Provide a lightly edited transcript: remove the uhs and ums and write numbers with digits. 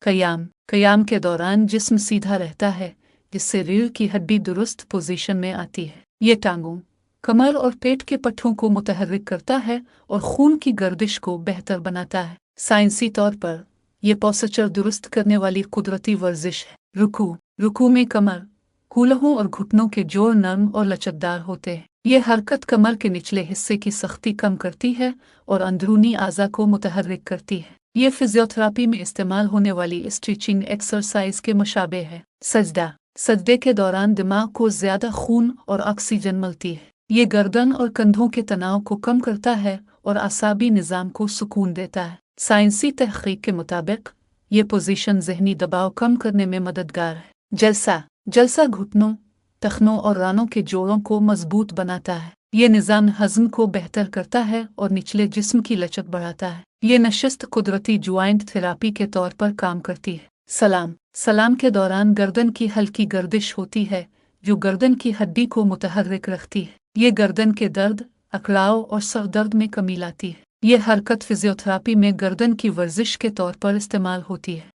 कयाम कयाम के दौरान जिस्म सीधा रहता है, जिससे रीढ़ की हड्डी दुरुस्त पोजीशन में आती है। ये टांगों, कमर और पेट के पट्टों को मुतहर्रिक करता है और खून की गर्दिश को बेहतर बनाता है। साइंसी तौर पर यह पोस्चर दुरुस्त करने वाली कुदरती वर्जिश है। रुकू में कमर, कूल्हों और घुटनों के जोड़ नरम और लचकदार होते हैं। ये हरकत कमर के निचले हिस्से की सख्ती कम करती है और अंदरूनी आज़ा को मुतहर्रिक करती है। ये फिजियोथेरापी में इस्तेमाल होने वाली स्ट्रेचिंग एक्सरसाइज के मुशाबे है। सजदे के दौरान दिमाग को ज़्यादा खून और ऑक्सीजन मिलती है। ये गर्दन और कंधों के तनाव को कम करता है और आसाबी निज़ाम को सुकून देता है। साइंसी तहकीक के मुताबिक ये पोजीशन जहनी दबाव कम करने में मददगार है। जलसा घुटनों, टखनों और रानों के जोड़ों को मजबूत बनाता है। ये निज़ाम हज़म को बेहतर करता है और निचले जिस्म की लचक बढ़ाता है। ये नशिस्त कुदरती ज्वाइंट थेरापी के तौर पर काम करती है। सलाम के दौरान गर्दन की हल्की गर्दिश होती है, जो गर्दन की हड्डी को मुतहर्रिक रखती है। ये गर्दन के दर्द, अकड़ाव और सर दर्द में कमी लाती है। ये हरकत फिजियोथेरापी में गर्दन की वर्जिश के तौर पर इस्तेमाल होती है।